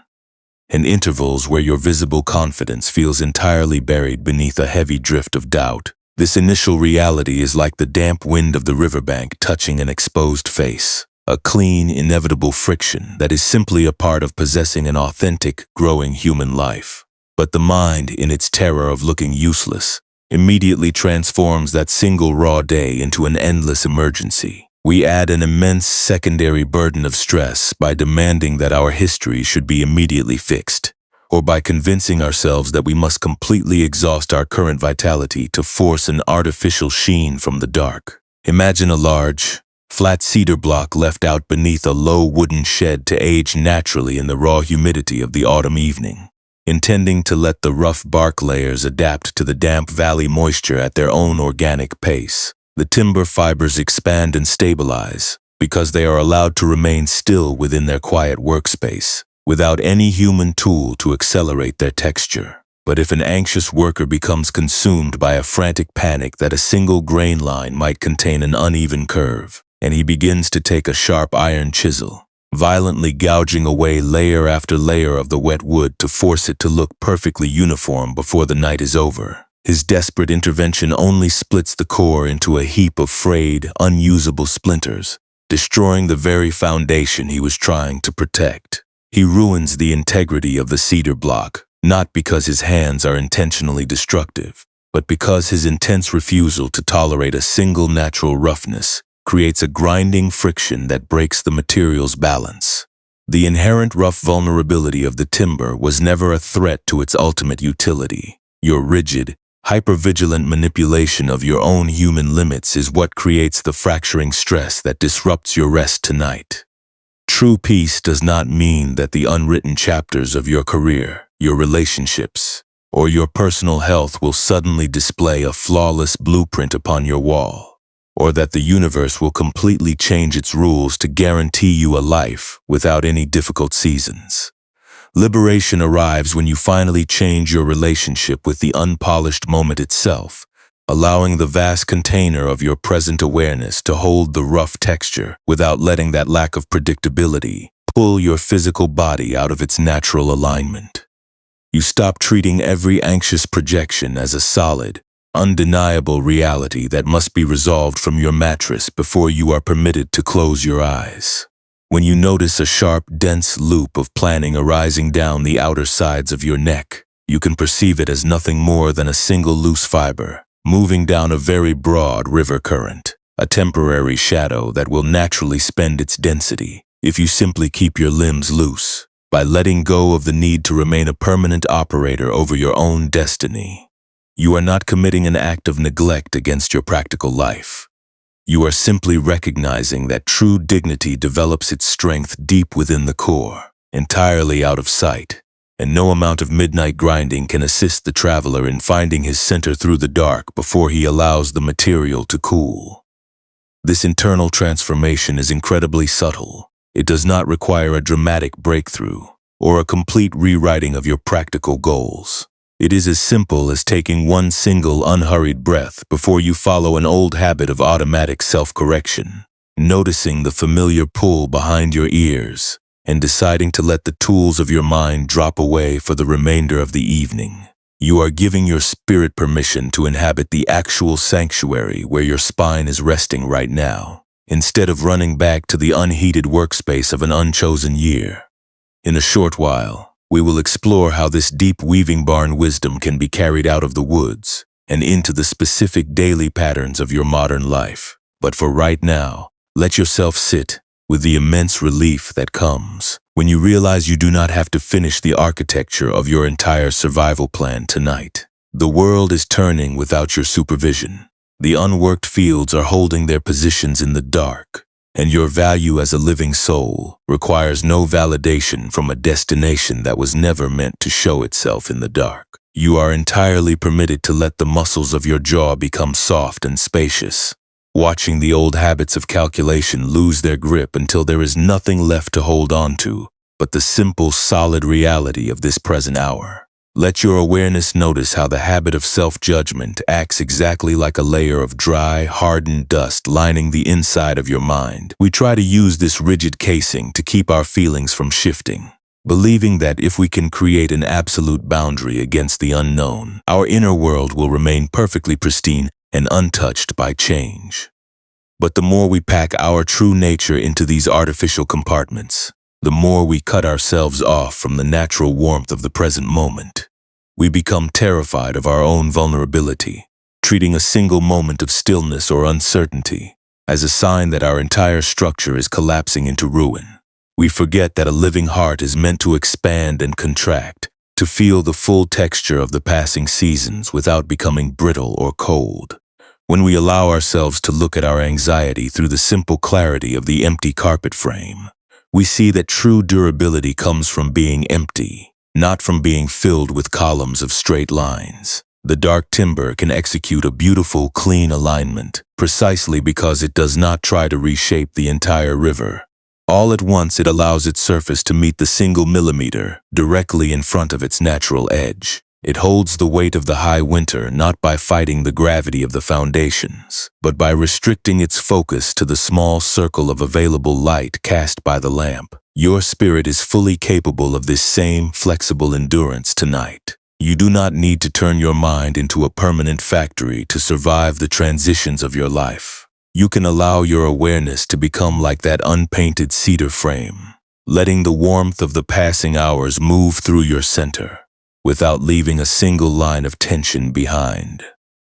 and intervals where your visible confidence feels entirely buried beneath a heavy drift of doubt. This initial reality is like the damp wind of the riverbank touching an exposed face, a clean, inevitable friction that is simply a part of possessing an authentic, growing human life. But the mind, in its terror of looking useless, immediately transforms that single raw day into an endless emergency. We add an immense secondary burden of stress by demanding that our history should be immediately fixed, or by convincing ourselves that we must completely exhaust our current vitality to force an artificial sheen from the dark. Imagine a large, flat cedar block left out beneath a low wooden shed to age naturally in the raw humidity of the autumn evening, intending to let the rough bark layers adapt to the damp valley moisture at their own organic pace. The timber fibers expand and stabilize because they are allowed to remain still within their quiet workspace, without any human tool to accelerate their texture. But if an anxious worker becomes consumed by a frantic panic that a single grain line might contain an uneven curve, and he begins to take a sharp iron chisel, violently gouging away layer after layer of the wet wood to force it to look perfectly uniform before the night is over, his desperate intervention only splits the core into a heap of frayed, unusable splinters, destroying the very foundation he was trying to protect. He ruins the integrity of the cedar block, not because his hands are intentionally destructive, but because his intense refusal to tolerate a single natural roughness creates a grinding friction that breaks the material's balance. The inherent rough vulnerability of the timber was never a threat to its ultimate utility. Your rigid, hypervigilant manipulation of your own human limits is what creates the fracturing stress that disrupts your rest tonight. True peace does not mean that the unwritten chapters of your career, your relationships, or your personal health will suddenly display a flawless blueprint upon your wall, or that the universe will completely change its rules to guarantee you a life without any difficult seasons. Liberation arrives when you finally change your relationship with the unpolished moment itself, allowing the vast container of your present awareness to hold the rough texture without letting that lack of predictability pull your physical body out of its natural alignment. You stop treating every anxious projection as a solid, undeniable reality that must be resolved from your mattress before you are permitted to close your eyes. When you notice a sharp, dense loop of planning arising down the outer sides of your neck, you can perceive it as nothing more than a single loose fiber, moving down a very broad river current, a temporary shadow that will naturally spend its density if you simply keep your limbs loose, by letting go of the need to remain a permanent operator over your own destiny. You are not committing an act of neglect against your practical life. You are simply recognizing that true dignity develops its strength deep within the core, entirely out of sight, and no amount of midnight grinding can assist the traveler in finding his center through the dark before he allows the material to cool. This internal transformation is incredibly subtle. It does not require a dramatic breakthrough or a complete rewriting of your practical goals. It is as simple as taking one single unhurried breath before you follow an old habit of automatic self-correction, noticing the familiar pull behind your ears, and deciding to let the tools of your mind drop away for the remainder of the evening. You are giving your spirit permission to inhabit the actual sanctuary where your spine is resting right now, instead of running back to the unheated workspace of an unchosen year. In a short while, we will explore how this deep weaving barn wisdom can be carried out of the woods, and into the specific daily patterns of your modern life. But for right now, let yourself sit with the immense relief that comes when you realize you do not have to finish the architecture of your entire survival plan tonight. The world is turning without your supervision. The unworked fields are holding their positions in the dark, and your value as a living soul requires no validation from a destination that was never meant to show itself in the dark. You are entirely permitted to let the muscles of your jaw become soft and spacious, watching the old habits of calculation lose their grip until there is nothing left to hold on to but the simple, solid reality of this present hour. Let your awareness notice how the habit of self-judgment acts exactly like a layer of dry, hardened dust lining the inside of your mind. We try to use this rigid casing to keep our feelings from shifting, believing that if we can create an absolute boundary against the unknown, our inner world will remain perfectly pristine and untouched by change. But the more we pack our true nature into these artificial compartments, the more we cut ourselves off from the natural warmth of the present moment. We become terrified of our own vulnerability, treating a single moment of stillness or uncertainty as a sign that our entire structure is collapsing into ruin. We forget that a living heart is meant to expand and contract, to feel the full texture of the passing seasons without becoming brittle or cold. When we allow ourselves to look at our anxiety through the simple clarity of the empty carpet frame, we see that true durability comes from being empty, not from being filled with columns of straight lines. The dark timber can execute a beautiful, clean alignment, precisely because it does not try to reshape the entire river. All at once it allows its surface to meet the single millimeter directly in front of its natural edge. It holds the weight of the high winter not by fighting the gravity of the foundations, but by restricting its focus to the small circle of available light cast by the lamp. Your spirit is fully capable of this same flexible endurance tonight. You do not need to turn your mind into a permanent factory to survive the transitions of your life. You can allow your awareness to become like that unpainted cedar frame, letting the warmth of the passing hours move through your center, without leaving a single line of tension behind.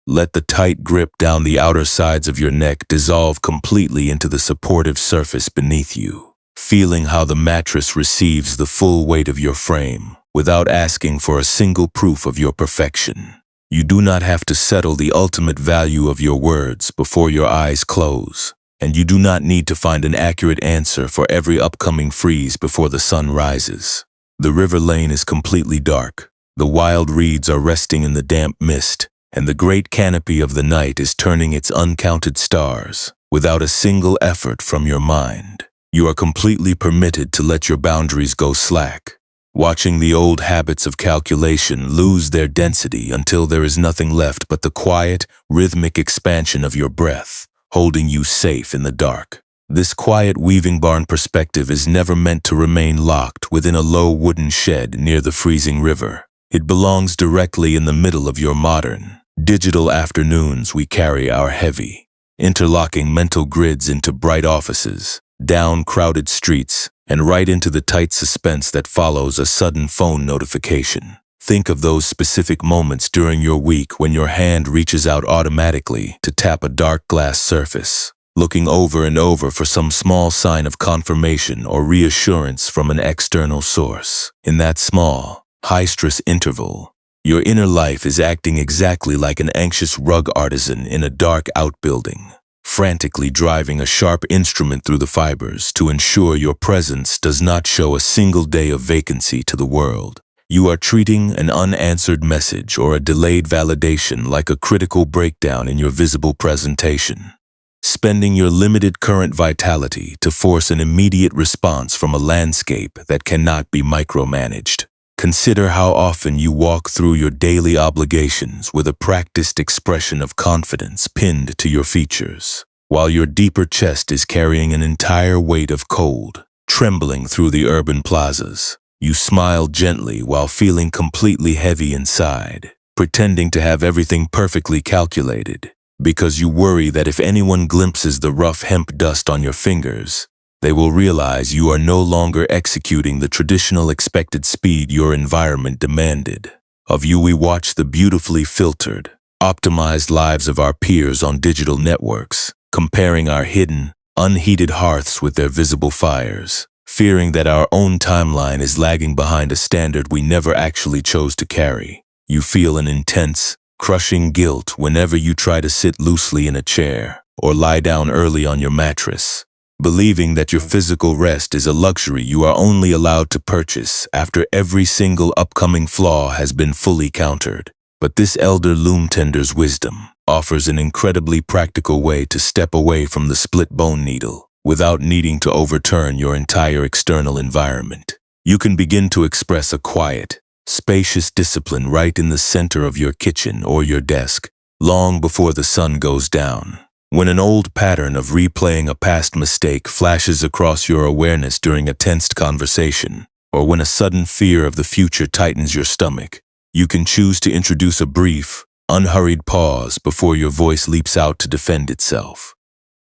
Let the tight grip down the outer sides of your neck dissolve completely into the supportive surface beneath you, feeling how the mattress receives the full weight of your frame without asking for a single proof of your perfection. You do not have to settle the ultimate value of your words before your eyes close, and you do not need to find an accurate answer for every upcoming freeze before the sun rises. The river lane is completely dark. The wild reeds are resting in the damp mist, and the great canopy of the night is turning its uncounted stars without a single effort from your mind. You are completely permitted to let your boundaries go slack, watching the old habits of calculation lose their density until there is nothing left but the quiet, rhythmic expansion of your breath, holding you safe in the dark. This quiet weaving barn perspective is never meant to remain locked within a low wooden shed near the freezing river. It belongs directly in the middle of your modern, digital afternoons. We carry our heavy, interlocking mental grids into bright offices, down crowded streets, and right into the tight suspense that follows a sudden phone notification. Think of those specific moments during your week when your hand reaches out automatically to tap a dark glass surface, looking over and over for some small sign of confirmation or reassurance from an external source. In that small, high-stress interval, your inner life is acting exactly like an anxious rug artisan in a dark outbuilding, frantically driving a sharp instrument through the fibers to ensure your presence does not show a single day of vacancy to the world. You are treating an unanswered message or a delayed validation like a critical breakdown in your visible presentation, spending your limited current vitality to force an immediate response from a landscape that cannot be micromanaged. Consider how often you walk through your daily obligations with a practiced expression of confidence pinned to your features, while your deeper chest is carrying an entire weight of cold, trembling through the urban plazas. You smile gently while feeling completely heavy inside, pretending to have everything perfectly calculated, because you worry that if anyone glimpses the rough hemp dust on your fingers, they will realize you are no longer executing the traditional expected speed your environment demanded. Of you we watch the beautifully filtered, optimized lives of our peers on digital networks, comparing our hidden, unheated hearths with their visible fires, fearing that our own timeline is lagging behind a standard we never actually chose to carry. You feel an intense, crushing guilt whenever you try to sit loosely in a chair or lie down early on your mattress, believing that your physical rest is a luxury you are only allowed to purchase after every single upcoming flaw has been fully countered. But this elder loom tender's wisdom offers an incredibly practical way to step away from the split bone needle without needing to overturn your entire external environment. You can begin to express a quiet, spacious discipline right in the center of your kitchen or your desk, long before the sun goes down. When an old pattern of replaying a past mistake flashes across your awareness during a tensed conversation, or when a sudden fear of the future tightens your stomach, you can choose to introduce a brief, unhurried pause before your voice leaps out to defend itself.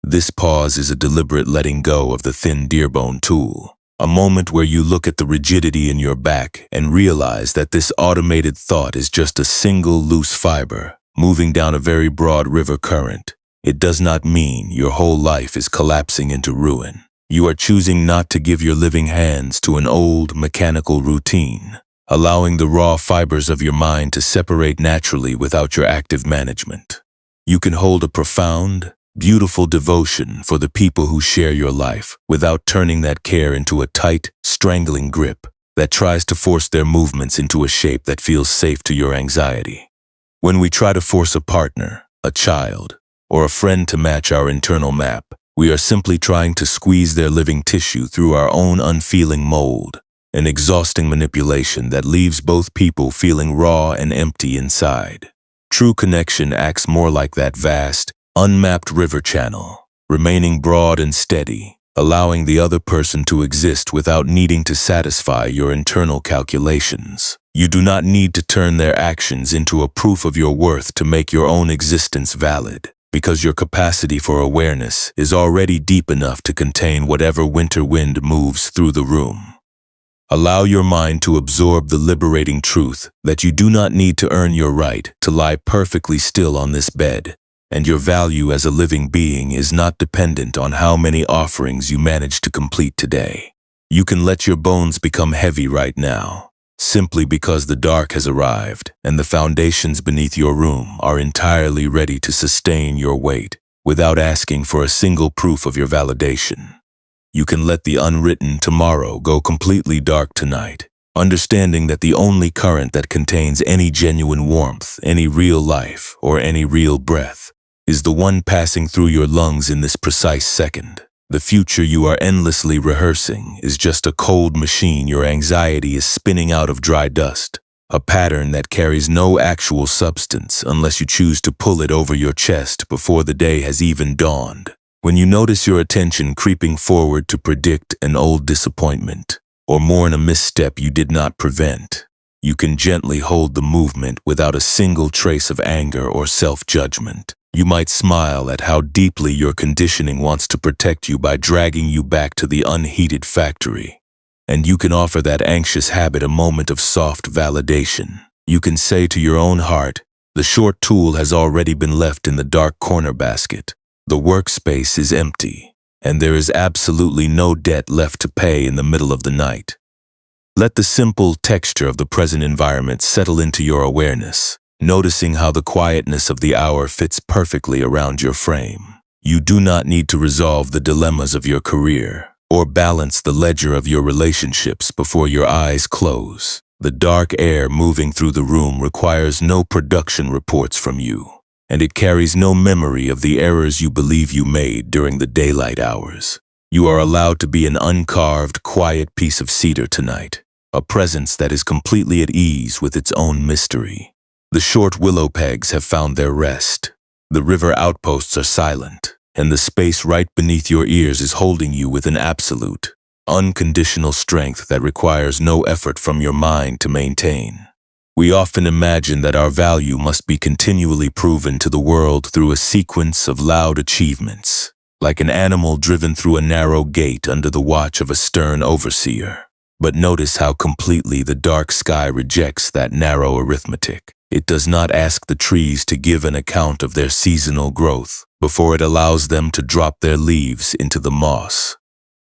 This pause is a deliberate letting go of the thin deerbone tool, a moment where you look at the rigidity in your back and realize that this automated thought is just a single loose fiber moving down a very broad river current. It does not mean your whole life is collapsing into ruin. You are choosing not to give your living hands to an old, mechanical routine, allowing the raw fibers of your mind to separate naturally without your active management. You can hold a profound, beautiful devotion for the people who share your life without turning that care into a tight, strangling grip that tries to force their movements into a shape that feels safe to your anxiety. When we try to force a partner, a child, or a friend to match our internal map, we are simply trying to squeeze their living tissue through our own unfeeling mold, an exhausting manipulation that leaves both people feeling raw and empty inside. True connection acts more like that vast, unmapped river channel, remaining broad and steady, allowing the other person to exist without needing to satisfy your internal calculations. You do not need to turn their actions into a proof of your worth to make your own existence valid, because your capacity for awareness is already deep enough to contain whatever winter wind moves through the room. Allow your mind to absorb the liberating truth that you do not need to earn your right to lie perfectly still on this bed, and your value as a living being is not dependent on how many offerings you manage to complete today. You can let your bones become heavy right now, simply because the dark has arrived and the foundations beneath your room are entirely ready to sustain your weight without asking for a single proof of your validation. You can let the unwritten tomorrow go completely dark tonight, understanding that the only current that contains any genuine warmth, any real life, or any real breath is the one passing through your lungs in this precise second. The future you are endlessly rehearsing is just a cold machine your anxiety is spinning out of dry dust, a pattern that carries no actual substance unless you choose to pull it over your chest before the day has even dawned. When you notice your attention creeping forward to predict an old disappointment, or mourn a misstep you did not prevent, you can gently hold the movement without a single trace of anger or self-judgment. You might smile at how deeply your conditioning wants to protect you by dragging you back to the unheated factory. And you can offer that anxious habit a moment of soft validation. You can say to your own heart, the short tool has already been left in the dark corner basket. The workspace is empty, and there is absolutely no debt left to pay in the middle of the night. Let the simple texture of the present environment settle into your awareness, noticing how the quietness of the hour fits perfectly around your frame. You do not need to resolve the dilemmas of your career or balance the ledger of your relationships before your eyes close. The dark air moving through the room requires no production reports from you, and it carries no memory of the errors you believe you made during the daylight hours. You are allowed to be an uncarved, quiet piece of cedar tonight, a presence that is completely at ease with its own mystery. The short willow pegs have found their rest. The river outposts are silent, and the space right beneath your ears is holding you with an absolute, unconditional strength that requires no effort from your mind to maintain. We often imagine that our value must be continually proven to the world through a sequence of loud achievements, like an animal driven through a narrow gate under the watch of a stern overseer. But notice how completely the dark sky rejects that narrow arithmetic. It does not ask the trees to give an account of their seasonal growth before it allows them to drop their leaves into the moss.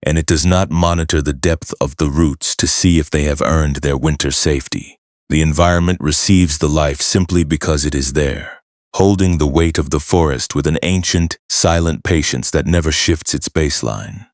And it does not monitor the depth of the roots to see if they have earned their winter safety. The environment receives the life simply because it is there, holding the weight of the forest with an ancient, silent patience that never shifts its baseline.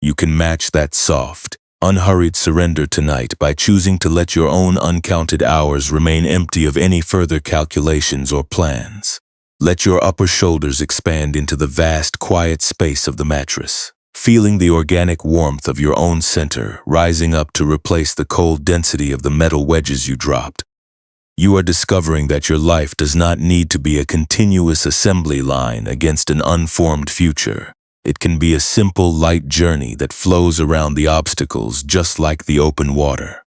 You can match that soft, unhurried surrender tonight by choosing to let your own uncounted hours remain empty of any further calculations or plans. Let your upper shoulders expand into the vast, quiet space of the mattress, feeling the organic warmth of your own center rising up to replace the cold density of the metal wedges you dropped. You are discovering that your life does not need to be a continuous assembly line against an unformed future. It can be a simple, light journey that flows around the obstacles just like the open water.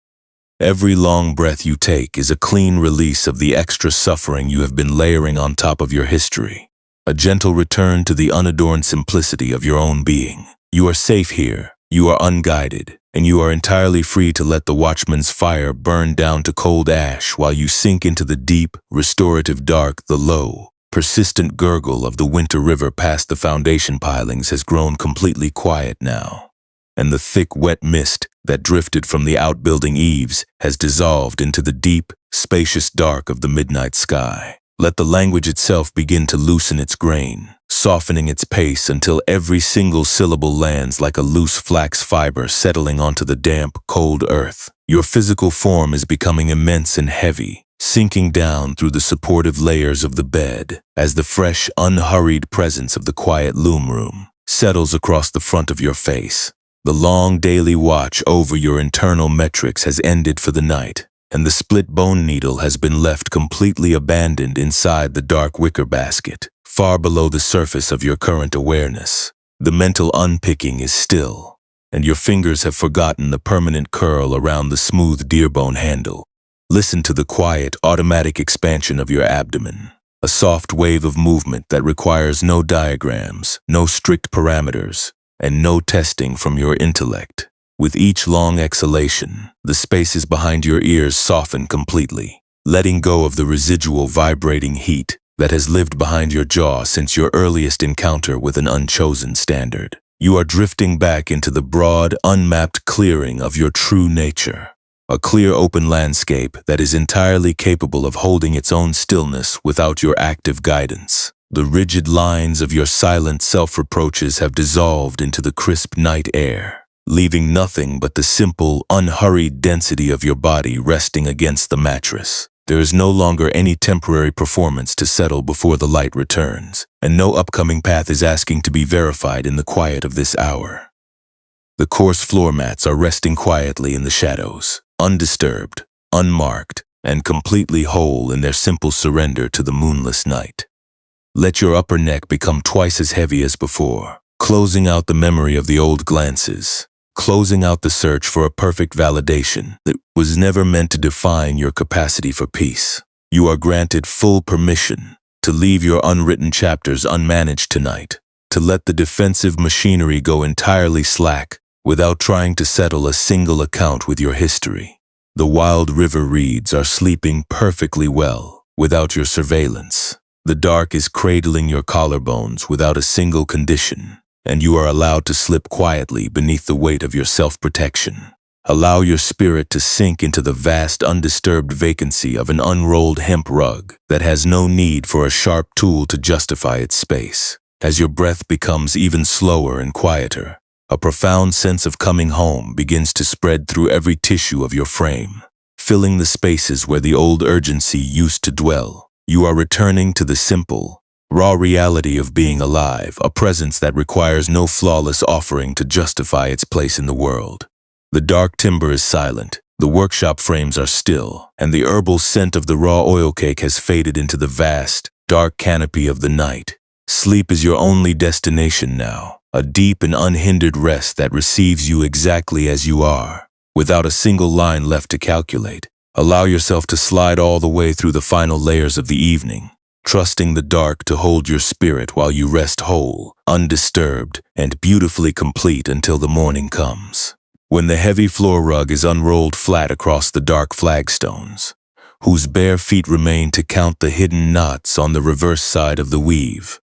Every long breath you take is a clean release of the extra suffering you have been layering on top of your history. A gentle return to the unadorned simplicity of your own being. You are safe here, you are unguided, and you are entirely free to let the watchman's fire burn down to cold ash while you sink into the deep, restorative dark. The low, persistent gurgle of the winter river past the foundation pilings has grown completely quiet now, and the thick, wet mist that drifted from the outbuilding eaves has dissolved into the deep, spacious dark of the midnight sky. Let the language itself begin to loosen its grain, softening its pace until every single syllable lands like a loose flax fiber settling onto the damp, cold earth. Your physical form is becoming immense and heavy, sinking down through the supportive layers of the bed as the fresh, unhurried presence of the quiet loom room settles across the front of your face. The long daily watch over your internal metrics has ended for the night, and the split bone needle has been left completely abandoned inside the dark wicker basket, far below the surface of your current awareness. The mental unpicking is still, and your fingers have forgotten the permanent curl around the smooth deerbone handle. Listen to the quiet, automatic expansion of your abdomen, a soft wave of movement that requires no diagrams, no strict parameters, and no testing from your intellect. With each long exhalation, the spaces behind your ears soften completely, letting go of the residual vibrating heat that has lived behind your jaw since your earliest encounter with an unchosen standard. You are drifting back into the broad, unmapped clearing of your true nature, a clear open landscape that is entirely capable of holding its own stillness without your active guidance. The rigid lines of your silent self-reproaches have dissolved into the crisp night air, leaving nothing but the simple, unhurried density of your body resting against the mattress. There is no longer any temporary performance to settle before the light returns, and no upcoming path is asking to be verified in the quiet of this hour. The coarse floor mats are resting quietly in the shadows, undisturbed, unmarked, and completely whole in their simple surrender to the moonless night. Let your upper neck become twice as heavy as before, closing out the memory of the old glances, closing out the search for a perfect validation that was never meant to define your capacity for peace. You are granted full permission to leave your unwritten chapters unmanaged tonight, to let the defensive machinery go entirely slack without trying to settle a single account with your history. The wild river reeds are sleeping perfectly well without your surveillance. The dark is cradling your collarbones without a single condition, and you are allowed to slip quietly beneath the weight of your self-protection. Allow your spirit to sink into the vast, undisturbed vacancy of an unrolled hemp rug that has no need for a sharp tool to justify its space. As your breath becomes even slower and quieter, a profound sense of coming home begins to spread through every tissue of your frame, filling the spaces where the old urgency used to dwell. You are returning to the simple, raw reality of being alive, a presence that requires no flawless offering to justify its place in the world. The dark timber is silent, the workshop frames are still, and the herbal scent of the raw oil cake has faded into the vast, dark canopy of the night. Sleep is your only destination now, a deep and unhindered rest that receives you exactly as you are, without a single line left to calculate. Allow yourself to slide all the way through the final layers of the evening, trusting the dark to hold your spirit while you rest whole, undisturbed, and beautifully complete until the morning comes. When the heavy floor rug is unrolled flat across the dark flagstones, whose bare feet remain to count the hidden knots on the reverse side of the weave.